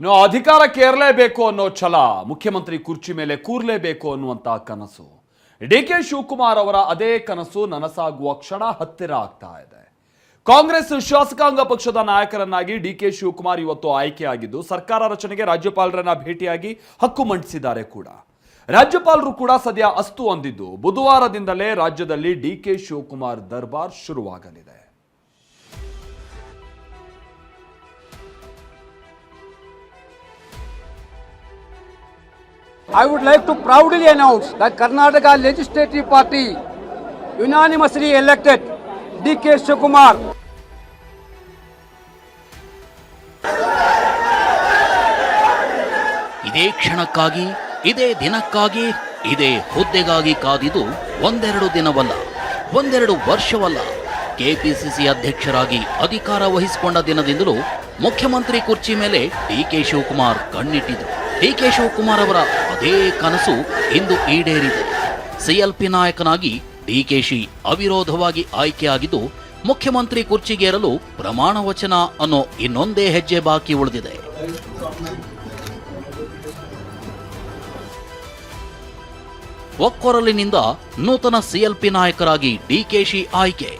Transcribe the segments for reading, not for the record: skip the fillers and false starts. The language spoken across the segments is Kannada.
ಇನ್ನು ಅಧಿಕಾರಕ್ಕೆ ಏರಲೇಬೇಕು ಅನ್ನೋ ಛಲ, ಮುಖ್ಯಮಂತ್ರಿ ಕುರ್ಚಿ ಮೇಲೆ ಕೂರ್ಲೇಬೇಕು ಅನ್ನುವಂತ ಕನಸು. ಡಿಕೆ ಶಿವಕುಮಾರ್ ಅವರ ಅದೇ ಕನಸು ನನಸಾಗುವ ಕ್ಷಣ ಹತ್ತಿರ ಆಗ್ತಾ ಇದೆ. ಕಾಂಗ್ರೆಸ್ ಶಾಸಕಾಂಗ ಪಕ್ಷದ ನಾಯಕರನ್ನಾಗಿ ಡಿಕೆ ಶಿವಕುಮಾರ್ ಇವತ್ತು ಆಯ್ಕೆಯಾಗಿದ್ದು ಸರ್ಕಾರ ರಚನೆಗೆ ರಾಜ್ಯಪಾಲರನ್ನ ಭೇಟಿಯಾಗಿ ಹಕ್ಕು ಮಂಡಿಸಿದ್ದಾರೆ ಕೂಡ. ರಾಜ್ಯಪಾಲರು ಕೂಡ ಸದ್ಯ ಅಸ್ತು ಅಂದಿದ್ದು ಬುಧವಾರದಿಂದಲೇ ರಾಜ್ಯದಲ್ಲಿ ಡಿಕೆ ಶಿವಕುಮಾರ್ ದರ್ಬಾರ್ ಶುರುವಾಗಲಿದೆ. I would like to proudly announce that Karnataka Legislative Party unanimously elected D.K. Shivakumar. ಇದೇ ಕ್ಷಣಕ್ಕಾಗಿ, ಇದೇ ದಿನಕ್ಕಾಗಿ, ಇದೇ ಹುದ್ದೆಗಾಗಿ ಕಾದಿದ್ದು ಒಂದೆರಡು ದಿನವಲ್ಲ, ಒಂದೆರಡು ವರ್ಷವಲ್ಲ. ಕೆಪಿಸಿಸಿ ಅಧ್ಯಕ್ಷರಾಗಿ ಅಧಿಕಾರ ವಹಿಸಿಕೊಂಡ ದಿನದಿಂದಲೂ ಮುಖ್ಯಮಂತ್ರಿ ಕುರ್ಚಿ ಮೇಲೆ ಡಿಕೆ ಶಿವಕುಮಾರ್ ಕಣ್ಣಿಟ್ಟಿದ್ರು. ಡಿಕೆ ಶಿವಕುಮಾರ್ ಅವರ ಅದೇ ಕನಸು ಇಂದು ಈಡೇರಿದೆ. ಸಿಎಲ್ಪಿ ನಾಯಕನಾಗಿ ಡಿಕೆಶಿ ಅವಿರೋಧವಾಗಿ ಆಯ್ಕೆಯಾಗಿದ್ದು ಮುಖ್ಯಮಂತ್ರಿ ಕುರ್ಚಿಗೇರಲು ಪ್ರಮಾಣ ವಚನ ಅನ್ನೋ ಇನ್ನೊಂದೇ ಹೆಜ್ಜೆ ಬಾಕಿ ಉಳಿದಿದೆ. ಒಕ್ಕೊರಲಿನಿಂದ ನೂತನ ಸಿಎಲ್ಪಿ ನಾಯಕರಾಗಿ ಡಿಕೆಶಿ ಆಯ್ಕೆ.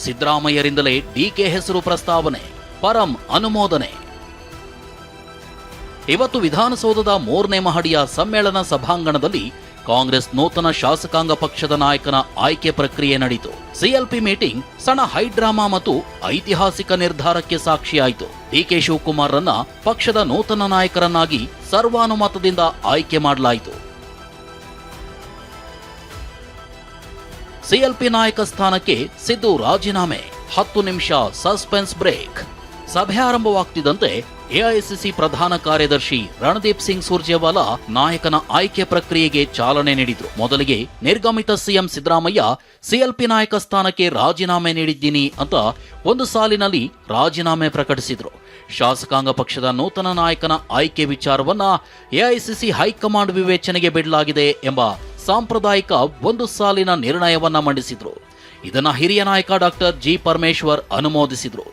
ಸಿದ್ದರಾಮಯ್ಯರಿಂದಲೇ ಡಿಕೆ ಹೆಸರು ಪ್ರಸ್ತಾವನೆ, ಪರಂ ಅನುಮೋದನೆ. ಇವತ್ತು ವಿಧಾನಸೌಧದ 3ನೇ ಮಹಡಿಯ ಸಮ್ಮೇಳನ ಸಭಾಂಗಣದಲ್ಲಿ ಕಾಂಗ್ರೆಸ್ ನೂತನ ಶಾಸಕಾಂಗ ಪಕ್ಷದ ನಾಯಕನ ಆಯ್ಕೆ ಪ್ರಕ್ರಿಯೆ ನಡೆಯಿತು. ಸಿಎಲ್ಪಿ ಮೀಟಿಂಗ್ ಸಣ್ಣ ಹೈಡ್ರಾಮಾ ಮತ್ತು ಐತಿಹಾಸಿಕ ನಿರ್ಧಾರಕ್ಕೆ ಸಾಕ್ಷಿಯಾಯಿತು. ಡಿಕೆ ಶಿವಕುಮಾರ್ರನ್ನ ಪಕ್ಷದ ನೂತನ ನಾಯಕರನ್ನಾಗಿ ಸರ್ವಾನುಮತದಿಂದ ಆಯ್ಕೆ ಮಾಡಲಾಯಿತು. ಸಿಎಲ್ಪಿ ನಾಯಕ ಸ್ಥಾನಕ್ಕೆ ಸಿದ್ದು ರಾಜೀನಾಮೆ. 10 ನಿಮಿಷ ಸಸ್ಪೆನ್ಸ್ ಬ್ರೇಕ್. ಸಭೆ ಆರಂಭವಾಗ್ತಿದ್ದಂತೆ ಎಐಸಿಸಿ ಪ್ರಧಾನ ಕಾರ್ಯದರ್ಶಿ ರಣದೀಪ್ ಸಿಂಗ್ ಸುರ್ಜೇವಾಲಾ ನಾಯಕನ ಆಯ್ಕೆ ಪ್ರಕ್ರಿಯೆಗೆ ಚಾಲನೆ ನೀಡಿದ್ರು. ಮೊದಲಿಗೆ ನಿರ್ಗಮಿತ ಸಿಎಂ ಸಿದ್ದರಾಮಯ್ಯ ಸಿಎಲ್ಪಿ ನಾಯಕ ಸ್ಥಾನಕ್ಕೆ ರಾಜೀನಾಮೆ ನೀಡಿದ್ದೀನಿ ಅಂತ ಒಂದು ಸಾಲಿನಲ್ಲಿ ರಾಜೀನಾಮೆ ಪ್ರಕಟಿಸಿದ್ರು. ಶಾಸಕಾಂಗ ಪಕ್ಷದ ನೂತನ ನಾಯಕನ ಆಯ್ಕೆ ವಿಚಾರವನ್ನ ಎಐಸಿಸಿ ಹೈಕಮಾಂಡ್ ವಿವೇಚನೆಗೆ ಬಿಡಲಾಗಿದೆ ಎಂಬ ಸಾಂಪ್ರದಾಯಿಕ ಒಂದು ಸಾಲಿನ ನಿರ್ಣಯವನ್ನ ಮಂಡಿಸಿದ್ರು. ಇದನ್ನ ಹಿರಿಯ ನಾಯಕ ಡಾಕ್ಟರ್ ಜಿ ಪರಮೇಶ್ವರ್ ಅನುಮೋದಿಸಿದ್ರು.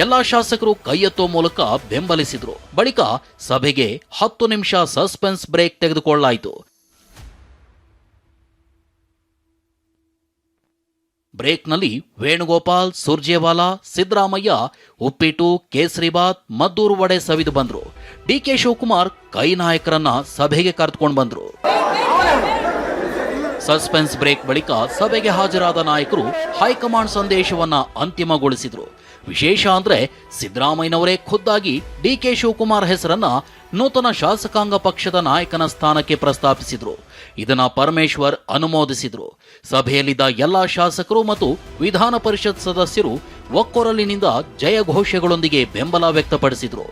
ಎಲ್ಲಾ ಶಾಸಕರು ಕೈಯೆತ್ತುವ ಮೂಲಕ ಬೆಂಬಲಿಸಿದ್ರು. ಬಳಿಕ ಸಭೆಗೆ 10 ನಿಮಿಷ ಸಸ್ಪೆನ್ಸ್ ಬ್ರೇಕ್ ತೆಗೆದುಕೊಳ್ಳಲಾಯಿತು. ಬ್ರೇಕ್ನಲ್ಲಿ ವೇಣುಗೋಪಾಲ್, ಸುರ್ಜೇವಾಲಾ, ಸಿದ್ದರಾಮಯ್ಯ ಉಪ್ಪಿಟ್ಟು, ಕೇಸರಿಬಾತ್, ಮದ್ದೂರು ವಡೆ ಸವಿದು ಬಂದ್ರು. ಡಿಕೆ ಶಿವಕುಮಾರ್ ಕೈ ನಾಯಕರನ್ನ ಸಭೆಗೆ ಕರೆದುಕೊಂಡು ಬಂದ್ರು. ಸಸ್ಪೆನ್ಸ್ ಬ್ರೇಕ್ ಬಳಿಕ ಸಭೆಗೆ ಹಾಜರಾದ ನಾಯಕರು ಹೈಕಮಾಂಡ್ ಸಂದೇಶವನ್ನ ಅಂತಿಮಗೊಳಿಸಿದ್ರು. ವಿಶೇಷ ಅಂದ್ರೆ ಸಿದ್ದರಾಮಯ್ಯನವರೇ ಖುದ್ದಾಗಿ ಡಿಕೆ ಶಿವಕುಮಾರ್ ಹೆಸರನ್ನ ನೂತನ ಶಾಸಕಾಂಗ ಪಕ್ಷದ ನಾಯಕನ ಸ್ಥಾನಕ್ಕೆ ಪ್ರಸ್ತಾಪಿಸಿದ್ರು. ಇದನ್ನ ಪರಮೇಶ್ವರ್ ಅನುಮೋದಿಸಿದ್ರು. ಸಭೆಯಲ್ಲಿದ್ದ ಎಲ್ಲಾ ಶಾಸಕರು ಮತ್ತು ವಿಧಾನ ಪರಿಷತ್ ಸದಸ್ಯರು ಒಕ್ಕೊರಲಿನಿಂದ ಜಯಘೋಷಗಳೊಂದಿಗೆ ಬೆಂಬಲ ವ್ಯಕ್ತಪಡಿಸಿದ್ರು.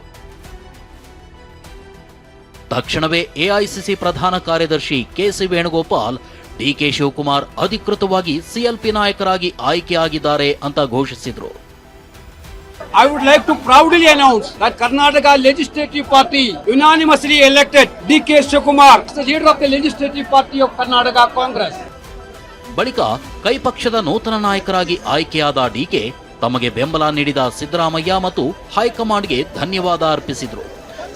ತಕ್ಷಣವೇ ಎಐಸಿಸಿ ಪ್ರಧಾನ ಕಾರ್ಯದರ್ಶಿ ಕೆಸಿ ವೇಣುಗೋಪಾಲ್ ಡಿಕೆ ಶಿವಕುಮಾರ್ ಅಧಿಕೃತವಾಗಿ ಸಿಎಲ್ಪಿ ನಾಯಕರಾಗಿ ಆಯ್ಕೆಯಾಗಿದ್ದಾರೆ ಅಂತ ಘೋಷಿಸಿದ್ರು. I would like to proudly announce that Karnataka Legislative Party unanimously elected D.K. Shivakumar as the leader of the Legislative Party of Karnataka Congress. ಬಳಿಕ ಕೈ ಪಕ್ಷದ ನೂತನ ನಾಯಕರಾಗಿ ಆಯ್ಕೆಯಾದ ಡಿಕೆ ತಮಗೆ ಬೆಂಬಲ ನೀಡಿದ ಸಿದ್ದರಾಮಯ್ಯ ಮತ್ತು ಹೈಕಮಾಂಡ್ಗೆ ಧನ್ಯವಾದ ಅರ್ಪಿಸಿದ್ರು.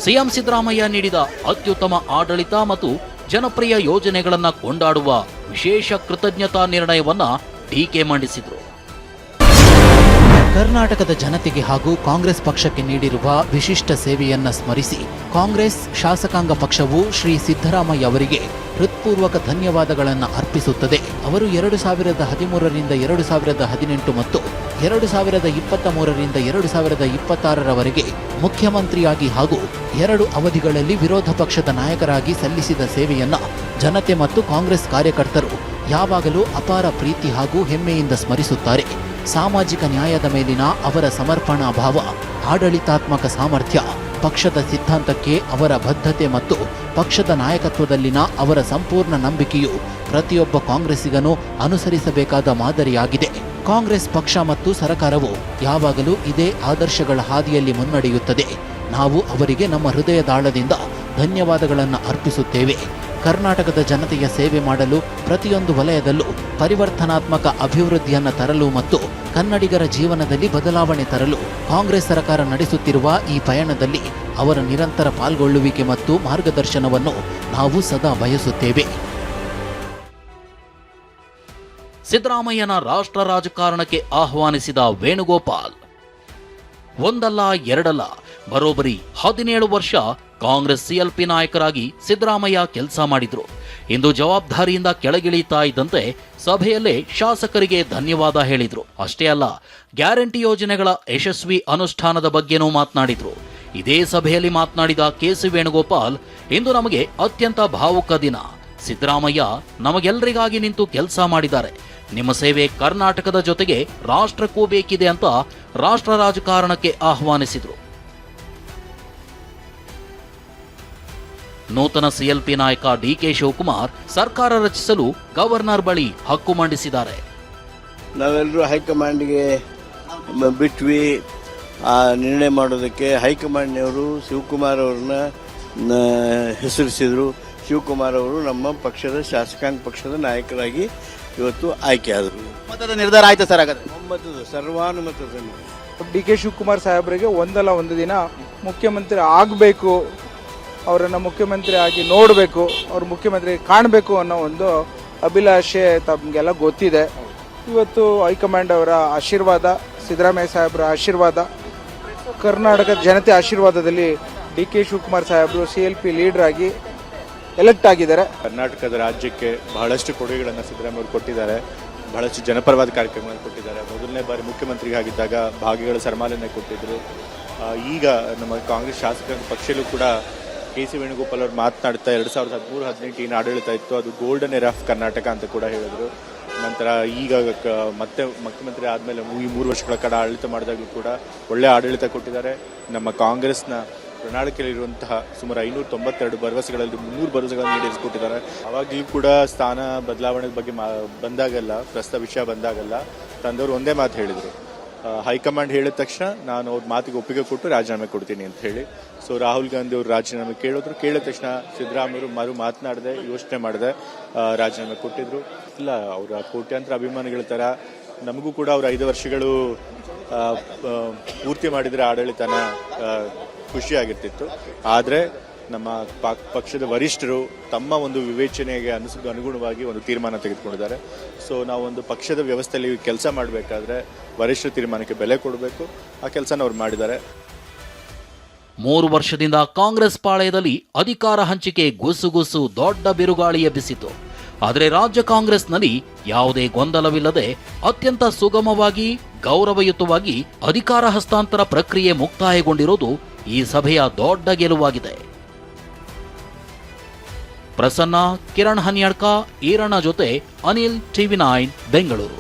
ಸಿಎಂ ಸಿದ್ದರಾಮಯ್ಯ ನೀಡಿದ ಅತ್ಯುತ್ತಮ ಆಡಳಿತ ಮತ್ತು ಜನಪ್ರಿಯ ಯೋಜನೆಗಳನ್ನ ಕೊಂಡಾಡುವ ವಿಶೇಷ ಕೃತಜ್ಞತಾ ನಿರ್ಣಯವನ್ನ ಡಿಕೆ ಮಂಡಿಸಿದ್ರು. ಕರ್ನಾಟಕದ ಜನತೆಗೆ ಹಾಗೂ ಕಾಂಗ್ರೆಸ್ ಪಕ್ಷಕ್ಕೆ ನೀಡಿರುವ ವಿಶಿಷ್ಟ ಸೇವೆಯನ್ನ ಸ್ಮರಿಸಿ ಕಾಂಗ್ರೆಸ್ ಶಾಸಕಾಂಗ ಪಕ್ಷವು ಶ್ರೀ ಸಿದ್ದರಾಮಯ್ಯ ಅವರಿಗೆ ಹೃತ್ಪೂರ್ವಕ ಧನ್ಯವಾದಗಳನ್ನು ಅರ್ಪಿಸುತ್ತದೆ. ಅವರು 2013ರಿಂದ 2018 ಮತ್ತು 2023ರಿಂದ 2026ರವರೆಗೆ ಮುಖ್ಯಮಂತ್ರಿಯಾಗಿ ಹಾಗೂ 2 ಅವಧಿಗಳಲ್ಲಿ ವಿರೋಧ ಪಕ್ಷದ ನಾಯಕರಾಗಿ ಸಲ್ಲಿಸಿದ ಸೇವೆಯನ್ನ ಜನತೆ ಮತ್ತು ಕಾಂಗ್ರೆಸ್ ಕಾರ್ಯಕರ್ತರು ಯಾವಾಗಲೂ ಅಪಾರ ಪ್ರೀತಿ ಹಾಗೂ ಹೆಮ್ಮೆಯಿಂದ ಸ್ಮರಿಸುತ್ತಾರೆ. ಸಾಮಾಜಿಕ ನ್ಯಾಯದ ಮೇಲಿನ ಅವರ ಸಮರ್ಪಣಾ ಭಾವ, ಆಡಳಿತಾತ್ಮಕ ಸಾಮರ್ಥ್ಯ, ಪಕ್ಷದ ಸಿದ್ಧಾಂತಕ್ಕೆ ಅವರ ಬದ್ಧತೆ ಮತ್ತು ಪಕ್ಷದ ನಾಯಕತ್ವದಲ್ಲಿನ ಅವರ ಸಂಪೂರ್ಣ ನಂಬಿಕೆಯು ಪ್ರತಿಯೊಬ್ಬ ಕಾಂಗ್ರೆಸ್ಸಿಗನೂ ಅನುಸರಿಸಬೇಕಾದ ಮಾದರಿಯಾಗಿದೆ. ಕಾಂಗ್ರೆಸ್ ಪಕ್ಷ ಮತ್ತು ಸರ್ಕಾರವು ಯಾವಾಗಲೂ ಇದೇ ಆದರ್ಶಗಳ ಹಾದಿಯಲ್ಲಿ ಮುನ್ನಡೆಯುತ್ತದೆ. ನಾವು ಅವರಿಗೆ ನಮ್ಮ ಹೃದಯದಾಳದಿಂದ ಧನ್ಯವಾದಗಳನ್ನು ಅರ್ಪಿಸುತ್ತೇವೆ. ಕರ್ನಾಟಕದ ಜನತೆಯ ಸೇವೆ ಮಾಡಲು ಪ್ರತಿಯೊಂದು ವಲಯದಲ್ಲೂ ಪರಿವರ್ತನಾತ್ಮಕ ಅಭಿವೃದ್ಧಿಯನ್ನು ತರಲು ಮತ್ತು ಕನ್ನಡಿಗರ ಜೀವನದಲ್ಲಿ ಬದಲಾವಣೆ ತರಲು ಕಾಂಗ್ರೆಸ್ ಸರ್ಕಾರ ನಡೆಸುತ್ತಿರುವ ಈ ಪಯಣದಲ್ಲಿ ಅವರ ನಿರಂತರ ಪಾಲ್ಗೊಳ್ಳುವಿಕೆ ಮತ್ತು ಮಾರ್ಗದರ್ಶನವನ್ನು ನಾವು ಸದಾ ಬಯಸುತ್ತೇವೆ. ಸಿದ್ದರಾಮಯ್ಯನ ರಾಷ್ಟ್ರ ರಾಜಕಾರಣಕ್ಕೆ ಆಹ್ವಾನಿಸಿದ ವೇಣುಗೋಪಾಲ್. ಒಂದಲ್ಲ ಎರಡಲ್ಲ, ಬರೋಬ್ಬರಿ 17 ವರ್ಷ ಕಾಂಗ್ರೆಸ್ ಸಿಎಲ್ಪಿ ನಾಯಕರಾಗಿ ಸಿದ್ದರಾಮಯ್ಯ ಕೆಲಸ ಮಾಡಿದ್ರು. ಇಂದು ಜವಾಬ್ದಾರಿಯಿಂದ ಕೆಳಗಿಳಿತಾ ಇದ್ದಂತೆ ಸಭೆಯಲ್ಲೇ ಶಾಸಕರಿಗೆ ಧನ್ಯವಾದ ಹೇಳಿದ್ರು. ಅಷ್ಟೇ ಅಲ್ಲ, ಗ್ಯಾರಂಟಿ ಯೋಜನೆಗಳ ಯಶಸ್ವಿ ಅನುಷ್ಠಾನದ ಬಗ್ಗೆನೂ ಮಾತನಾಡಿದ್ರು. ಇದೇ ಸಭೆಯಲ್ಲಿ ಮಾತನಾಡಿದ ಕೆ.ಸಿ. ವೇಣುಗೋಪಾಲ್, ಇಂದು ನಮಗೆ ಅತ್ಯಂತ ಭಾವುಕ ದಿನ. ಸಿದ್ದರಾಮಯ್ಯ ನಮಗೆಲ್ಲರಿಗಾಗಿ ನಿಂತು ಕೆಲಸ ಮಾಡಿದ್ದಾರೆ. ನಿಮ್ಮ ಸೇವೆ ಕರ್ನಾಟಕದ ಜೊತೆಗೆ ರಾಷ್ಟ್ರಕ್ಕೂ ಬೇಕಿದೆ ಅಂತ ರಾಷ್ಟ್ರ ರಾಜಕಾರಣಕ್ಕೆ ಆಹ್ವಾನಿಸಿದ್ರು. ನೂತನ ಸಿಎಲ್ಪಿ ನಾಯಕ ಡಿ.ಕೆ. ಶಿವಕುಮಾರ್ ಸರ್ಕಾರ ರಚಿಸಲು ಗವರ್ನರ್ ಬಳಿ ಹಕ್ಕು ಮಂಡಿಸಿದ್ದಾರೆ. ನಾವೆಲ್ಲರೂ ಹೈಕಮಾಂಡ್ಗೆ ಬಿಟ್ವಿ ಆ ನಿರ್ಣಯ ಮಾಡೋದಕ್ಕೆ. ಹೈಕಮಾಂಡ್ನವರು ಶಿವಕುಮಾರ್ ಅವ್ರನ್ನ ಹೆಸರಿಸಿದರು. ಶಿವಕುಮಾರ್ ಅವರು ನಮ್ಮ ಪಕ್ಷದ ಶಾಸಕಾಂಗ ಪಕ್ಷದ ನಾಯಕರಾಗಿ ಇವತ್ತು ಆಯ್ಕೆಯಾದರು. ಮತದ ನಿರ್ಧಾರ ಆಯ್ತು ಸರ್. ಹಾಗಾದ್ರೆ ಒಮ್ಮತದ ಸರ್ವಾನುಮತದಲ್ಲಿ ಡಿ.ಕೆ. ಶಿವಕುಮಾರ್ ಸಾಹೇಬರಿಗೆ ಒಂದಲ್ಲ ಒಂದು ದಿನ ಮುಖ್ಯಮಂತ್ರಿ ಆಗಬೇಕು, ಅವರನ್ನು ಮುಖ್ಯಮಂತ್ರಿ ಆಗಿ ನೋಡಬೇಕು, ಅವ್ರು ಮುಖ್ಯಮಂತ್ರಿ ಕಾಣಬೇಕು ಅನ್ನೋ ಒಂದು ಅಭಿಲಾಷೆ ತಮಗೆಲ್ಲ ಗೊತ್ತಿದೆ. ಇವತ್ತು ಹೈಕಮಾಂಡ್ ಅವರ ಆಶೀರ್ವಾದ, ಸಿದ್ದರಾಮಯ್ಯ ಸಾಹೇಬರ ಆಶೀರ್ವಾದ, ಕರ್ನಾಟಕದ ಜನತೆ ಆಶೀರ್ವಾದದಲ್ಲಿ ಡಿ.ಕೆ. ಶಿವಕುಮಾರ್ ಸಾಹೇಬರು CLP ಲೀಡರ್ ಆಗಿ ಎಲೆಕ್ಟ್ ಆಗಿದ್ದಾರೆ. ಕರ್ನಾಟಕದ ರಾಜ್ಯಕ್ಕೆ ಬಹಳಷ್ಟು ಕೊಡುಗೆಗಳನ್ನು ಸಿದ್ದರಾಮಯ್ಯ ಅವರು ಕೊಟ್ಟಿದ್ದಾರೆ. ಬಹಳಷ್ಟು ಜನಪರವಾದ ಕಾರ್ಯಕ್ರಮಗಳನ್ನು ಕೊಟ್ಟಿದ್ದಾರೆ. ಮೊದಲನೇ ಬಾರಿ ಮುಖ್ಯಮಂತ್ರಿಯಾಗಿದ್ದಾಗ ಭಾಗ್ಯಗಳ ಸರಮಾಲೆಯನ್ನು ಕೊಟ್ಟಿದ್ದರು. ಈಗ ನಮ್ಮ ಕಾಂಗ್ರೆಸ್ ಶಾಸಕಾಂಗ ಪಕ್ಷದಲ್ಲೂ ಕೂಡ ಕೆ.ಸಿ. ವೇಣುಗೋಪಾಲ್ ಅವರು ಮಾತನಾಡ್ತಾ 2013-18 ಏನು ಆಡಳಿತ ಇತ್ತು ಅದು ಗೋಲ್ಡನ್ ಏರ್ ಆಫ್ ಕರ್ನಾಟಕ ಅಂತ ಕೂಡ ಹೇಳಿದರು. ನಂತರ ಈಗ ಮತ್ತೆ ಮುಖ್ಯಮಂತ್ರಿ ಆದಮೇಲೆ ಈ 3 ವರ್ಷಗಳ ಕಾಲ ಆಡಳಿತ ಮಾಡಿದಾಗಲೂ ಕೂಡ ಒಳ್ಳೆಯ ಆಡಳಿತ ಕೊಟ್ಟಿದ್ದಾರೆ. ನಮ್ಮ ಕಾಂಗ್ರೆಸ್ನ ಪ್ರಣಾಳಿಕೆಯಲ್ಲಿರುವಂತಹ ಸುಮಾರು 592 ಭರವಸೆಗಳಲ್ಲಿ 300 ಭರವಸೆಗಳನ್ನು ಈಡೇರಿಸಿಕೊಟ್ಟಿದ್ದಾರೆ. ಅವಾಗಲೂ ಕೂಡ ಸ್ಥಾನ ಬದಲಾವಣೆ ಬಗ್ಗೆ ಬಂದಾಗಲ್ಲ, ಪ್ರಸ್ತಾವ ವಿಷಯ ಬಂದಾಗಲ್ಲ ತಂದವರು ಒಂದೇ ಮಾತು ಹೇಳಿದರು, ಹೈಕಮಾಂಡ್ ಹೇಳಿದ ತಕ್ಷಣ ನಾನು ಅವ್ರ ಮಾತಿಗೆ ಒಪ್ಪಿಗೆ ಕೊಟ್ಟು ರಾಜೀನಾಮೆ ಕೊಡ್ತೀನಿ ಅಂತ ಹೇಳಿ. ಸೊ ರಾಹುಲ್ ಗಾಂಧಿ ಅವರು ರಾಜೀನಾಮೆ ಕೇಳಿದ ತಕ್ಷಣ ಸಿದ್ದರಾಮಯ್ಯರು ಮಾತನಾಡದೆ ಯೋಚನೆ ಮಾಡದೆ ರಾಜೀನಾಮೆ ಕೊಟ್ಟಿದ್ರು. ಇಲ್ಲ, ಅವರ ಕೋಟ್ಯಾಂತರ ಅಭಿಮಾನಿಗಳ ಥರ ನಮಗೂ ಕೂಡ ಅವ್ರ 5 ವರ್ಷಗಳು ಪೂರ್ತಿ ಮಾಡಿದರೆ ಆಡಳಿತನ ಖುಷಿಯಾಗಿರ್ತಿತ್ತು. ಆದರೆ ನಮ್ಮ ಪಕ್ಷದ ವರಿಷ್ಠರು ತಮ್ಮ ಒಂದು ವಿವೇಚನೆಗೆ ಅನುಗುಣವಾಗಿ ಒಂದು ತೀರ್ಮಾನ ತೆಗೆದುಕೊಂಡಿದ್ದಾರೆ. ಸೊ ನಾವು ಒಂದು ಪಕ್ಷದ ವ್ಯವಸ್ಥೆಯಲ್ಲಿ ಕೆಲಸ ಮಾಡಬೇಕಾದ್ರೆ ವರಿಷ್ಠರ ತೀರ್ಮಾನಕ್ಕೆ ಬೆಲೆ ಕೊಡಬೇಕು. ಆ ಕೆಲಸನ ಅವ್ರು ಮಾಡಿದ್ದಾರೆ. 3 ವರ್ಷದಿಂದ ಕಾಂಗ್ರೆಸ್ ಪಾಳೆಯದಲ್ಲಿ ಅಧಿಕಾರ ಹಂಚಿಕೆ ಗುಸುಗುಸು ದೊಡ್ಡ ಬಿರುಗಾಳಿ ಎಬ್ಬಿಸಿತು. ಆದರೆ ರಾಜ್ಯ ಕಾಂಗ್ರೆಸ್ನಲ್ಲಿ ಯಾವುದೇ ಗೊಂದಲವಿಲ್ಲದೆ ಅತ್ಯಂತ ಸುಗಮವಾಗಿ ಗೌರವಯುತವಾಗಿ ಅಧಿಕಾರ ಹಸ್ತಾಂತರ ಪ್ರಕ್ರಿಯೆ ಮುಕ್ತಾಯಗೊಂಡಿರುವುದು ಈ ಸಭೆಯ ದೊಡ್ಡ ಗೆಲುವಾಗಿದೆ. ಪ್ರಸನ್ನ, ಕಿರಣ್ ಹನ್ಯಾಡ್ಕ, ಈರಣ್ಣ ಜೊತೆ ಅನಿಲ್, TV9 ಬೆಂಗಳೂರು.